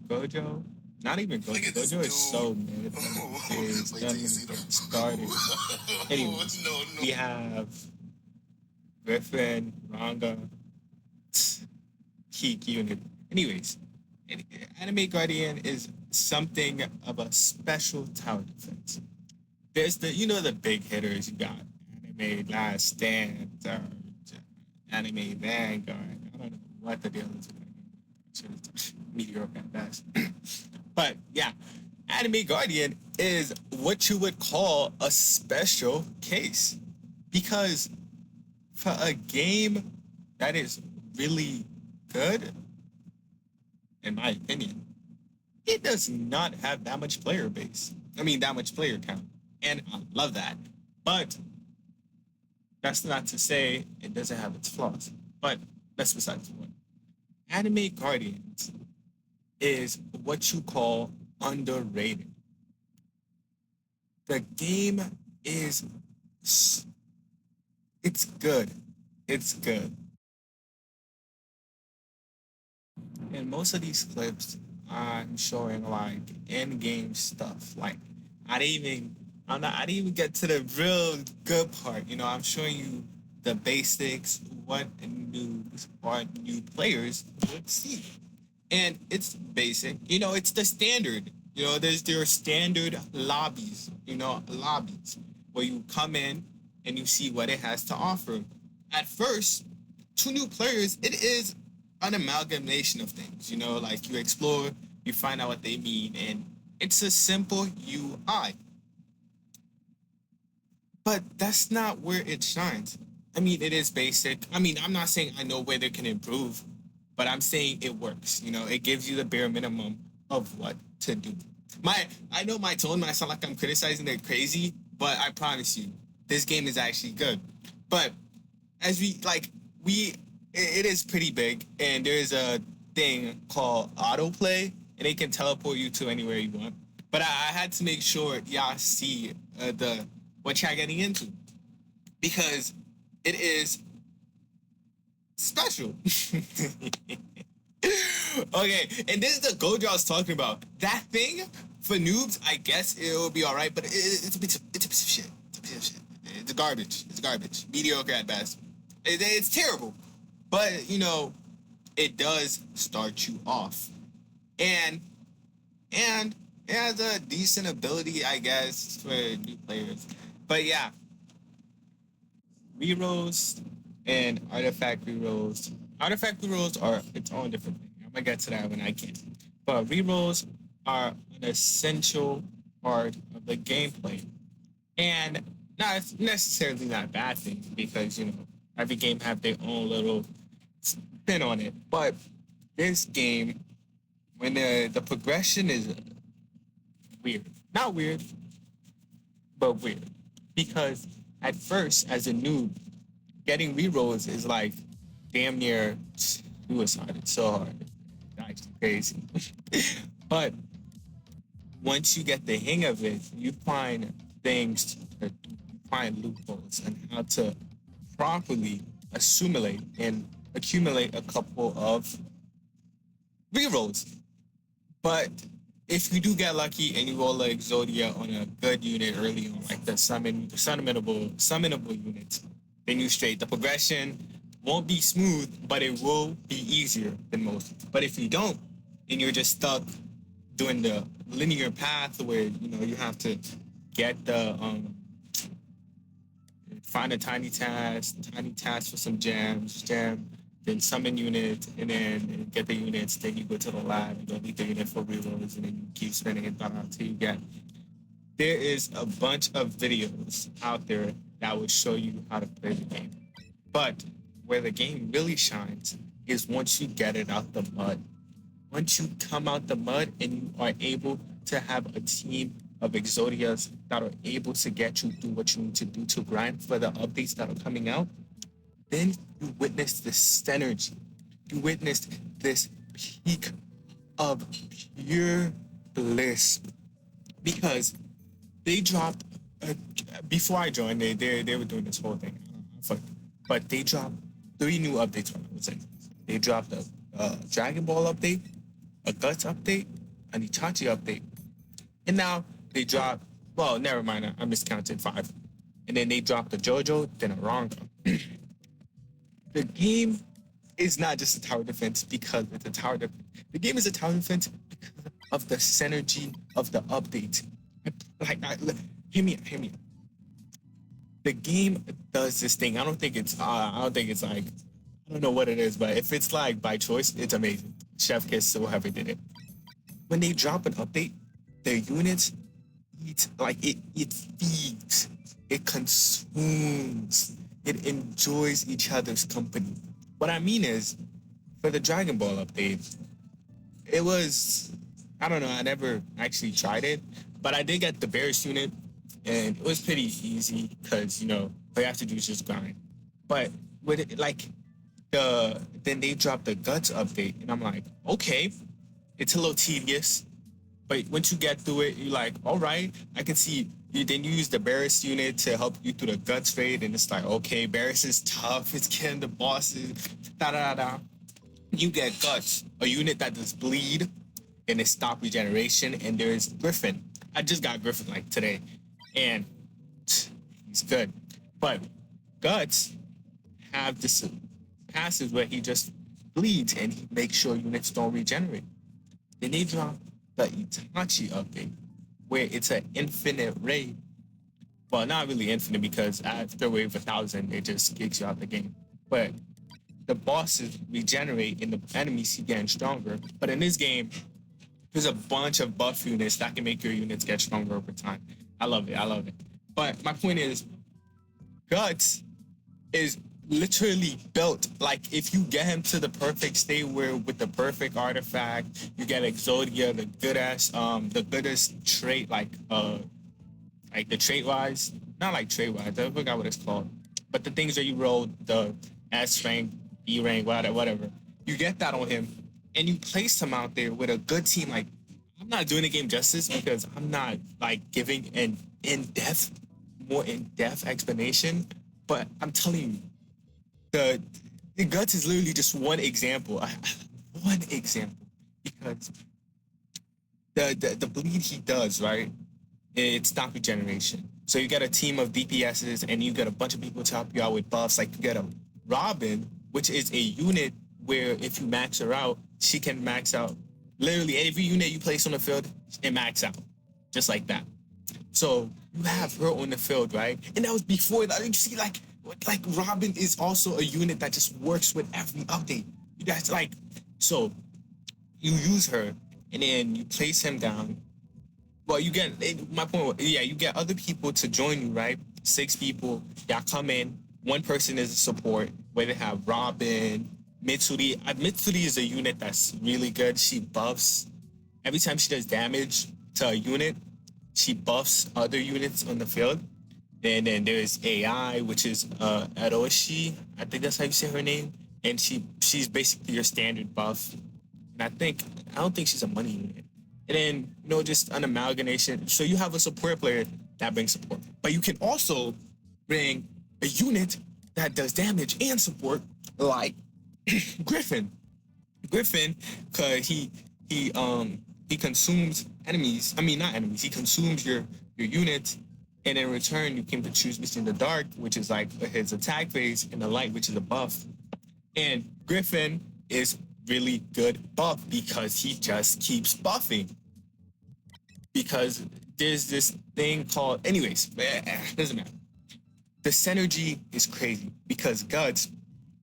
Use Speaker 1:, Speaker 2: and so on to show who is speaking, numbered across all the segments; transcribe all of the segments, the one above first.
Speaker 1: Gojo, not even
Speaker 2: Look
Speaker 1: Gojo.
Speaker 2: at this
Speaker 1: Gojo is so
Speaker 2: dude.
Speaker 1: mid. Is
Speaker 2: Wait till
Speaker 1: don't
Speaker 2: you
Speaker 1: even
Speaker 2: see
Speaker 1: get
Speaker 2: the.
Speaker 1: started. Anyways,
Speaker 2: No, no.
Speaker 1: we have Griffin, Ranga, Kiki unit. Anyways, Anime Guardian is something of a special tower defense. There's the big hitters. You got Anime Last Stand, Anime Vanguard. I don't know what the deal is with it. Mediocre at best. But yeah, Anime Guardian is what you would call a special case because for a game that is really good, in my opinion, it does not have that much player base. I mean, that much player count. And I love that. But that's not to say it doesn't have its flaws. But that's besides the point. Anime Guardians is what you call underrated. The game is, it's good. It's good. In most of these clips, I'm showing like in-game stuff. Like I didn't even I didn't even get to the real good part. I'm showing you the basics, what noobs or new players would see. And it's basic. It's the standard. There's their standard lobbies where you come in and you see what it has to offer. At first, to new players, it is an amalgamation of things. Like you explore, you find out what they mean, and it's a simple UI. But that's not where it shines. I mean, it is basic. I mean, I'm not saying I know where they can improve, but I'm saying it works. It gives you the bare minimum of what to do. I know my tone might sound like I'm criticizing it crazy, but I promise you, this game is actually good. But as it is pretty big, and there's a thing called autoplay, and it can teleport you to anywhere you want. But I had to make sure y'all see the what y'all getting into because it is special. Okay, and this is the Gojo I was talking about. That thing for noobs, I guess it will be all right, but it's a piece of shit. It's a piece of shit. It's garbage. It's garbage. Mediocre at best. It's terrible, but it does start you off, and and it has a decent ability, I guess, for new players. But yeah, rerolls and artifact rerolls. Artifact rerolls are its own different thing. I'm gonna get to that when I can. But rerolls are an essential part of the gameplay, and not necessarily not a bad thing because every game have their own little spin on it. But this game, when the progression is weird, not weird, but weird, because at first as a noob, getting rerolls is like damn near suicide. It's so hard. It's actually crazy. But once you get the hang of it, you find things, you find loopholes and how to properly assimilate and accumulate a couple of rerolls. But if you do get lucky and you roll like Exodia on a good unit early on, like the summonable units, then you straight. The progression won't be smooth, but it will be easier than most. But if you don't, and you're just stuck doing the linear path where you have to get the find a tiny task for some jam, then summon units, and then get the units. Then you go to the lab, you go meet the unit for rerolls, and then you keep spinning it down until you get. There is a bunch of videos out there that will show you how to play the game. But where the game really shines is once you get it out the mud. Once you come out the mud and you are able to have a team of Exodias that are able to get you through what you need to do to grind for the updates that are coming out, then you witness this synergy. You witnessed this peak of pure bliss because they dropped before I joined. They were doing this whole thing, but they dropped 3 new updates. When I was saying they dropped a Dragon Ball update, a Guts update, an Itachi update, and now they drop. Well, never mind. I miscounted five, and then they dropped the JoJo, then a Ranga. The game is not just a tower defense because it's a tower defense. The game is a tower defense because of the synergy of the update. Hear me, hear me. The game does this thing. I don't think it's like, I don't know what it is, but if it's like by choice, it's amazing. Chef Kiss or whoever did it. When they drop an update, their units it feeds, it consumes, it enjoys each other's company. What I mean is, for the Dragon Ball update, it was, I don't know, I never actually tried it, but I did get the Bears unit, and it was pretty easy because all you have to do is just grind. But with it, like then they dropped the Guts update, and I'm like, okay, it's a little tedious, but once you get through it, you're like, all right, I can see. Then you use the Barris unit to help you through the Guts raid, and it's like, okay, Barris is tough. It's killing the bosses. Da da da. You get Guts, a unit that does bleed, and it stop regeneration. And there's Griffin. I just got Griffin like today, and he's good. But Guts have this passes where he just bleeds and he makes sure units don't regenerate. Then they drop the Itachi update, where it's an infinite raid. Well, not really infinite because after wave 1,000, it just kicks you out the game. But the bosses regenerate and the enemies keep getting stronger. But in this game, there's a bunch of buff units that can make your units get stronger over time. I love it. I love it. But my point is, Guts is literally built like if you get him to the perfect state where with the perfect artifact, you get Exodia, the the goodest trait, like the trait wise, not like trait wise, I forgot what it's called, but the things that you roll, the S rank, B rank, whatever, you get that on him, and you place him out there with a good team. Like, I'm not doing the game justice because I'm not like giving an more in-depth explanation, but I'm telling you, the Guts is literally just one example. One example. Because the bleed he does, right? It's not regeneration. So you get a team of DPSs and you get a bunch of people to help you out with buffs. Like you get a Robin, which is a unit where if you max her out, she can max out literally every unit you place on the field, it max out. Just like that. So you have her on the field, right? And that was before that. You see, like Robin is also a unit that just works with every update. That's like, so you use her and then you place him down. Well, you get my point. Yeah, you get other people to join you, right? 6 people. Y'all come in. One person is a support where they have Robin, Mitsuri. Mitsuri is a unit that's really good. She buffs every time she does damage to a unit. She buffs other units on the field. And then there's AI, which is Aroshi. I think that's how you say her name. And she's basically your standard buff. And I don't think she's a money unit. And then, just an amalgamation. So you have a support player that brings support. But you can also bring a unit that does damage and support, like Griffin. Griffin, cause he consumes enemies. I mean, not enemies. He consumes your units, and in return, you can choose between the dark, which is like his attack phase, and the light, which is a buff. And Griffin is really good buff because he just keeps buffing. Because there's this thing called, anyways, doesn't matter. The synergy is crazy because Guts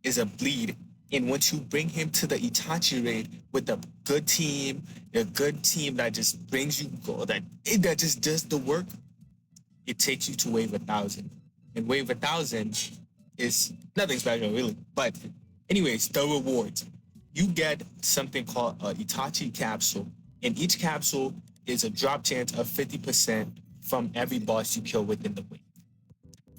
Speaker 1: is a bleed. And once you bring him to the Itachi raid with a good team that just brings you gold, that just does the work, it takes you to wave 1,000. And wave 1,000 is nothing special, really. But anyways, the rewards. You get something called an Itachi capsule. And each capsule is a drop chance of 50% from every boss you kill within the wave.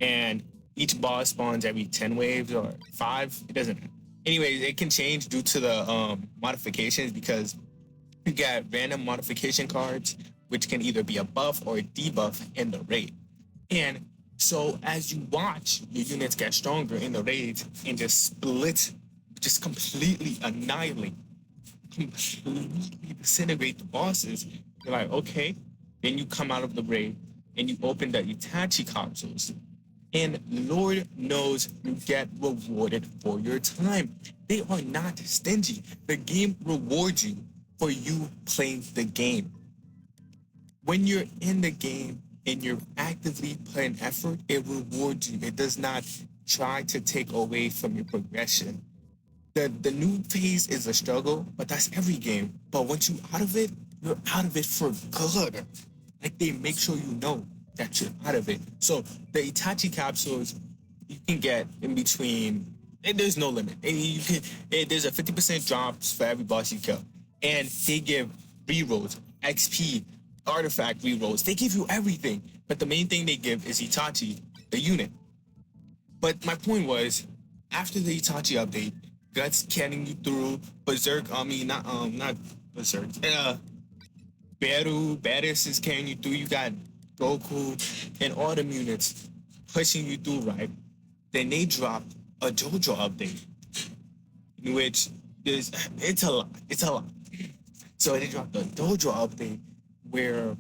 Speaker 1: And each boss spawns every 10 waves or 5. It doesn't matter. Anyways, it can change due to the modifications because you get random modification cards, which can either be a buff or a debuff in the raid. And so as you watch your units get stronger in the raids and just split, just completely annihilate completely disintegrate the bosses. You're like, okay. Then you come out of the raid and you open the Itachi capsules. And Lord knows you get rewarded for your time. They are not stingy. The game rewards you for you playing the game. When you're in the game and you're actively putting effort, it rewards you. It does not try to take away from your progression. The new phase is a struggle, but that's every game. But once you're out of it, you're out of it for good. Like they make sure you know that you're out of it. So the Itachi capsules you can get in between. And there's no limit. And you can. There's a 50% drops for every boss you kill, and they give rerolls, XP, artifact rerolls. They give you everything, but the main thing they give is Itachi, the unit. But my point was, after the Itachi update, Guts carrying you through Berserk. I mean, not Berserk. Baddest is carrying you through. You got Goku and all the units pushing you through, right? Then they dropped a JoJo update, in which there's it's a lot. It's a lot. So they dropped a JoJo update where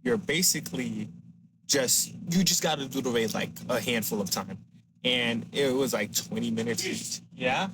Speaker 1: you're basically you just got to do the raid like a handful of times, and it was like 20 minutes each. Yeah.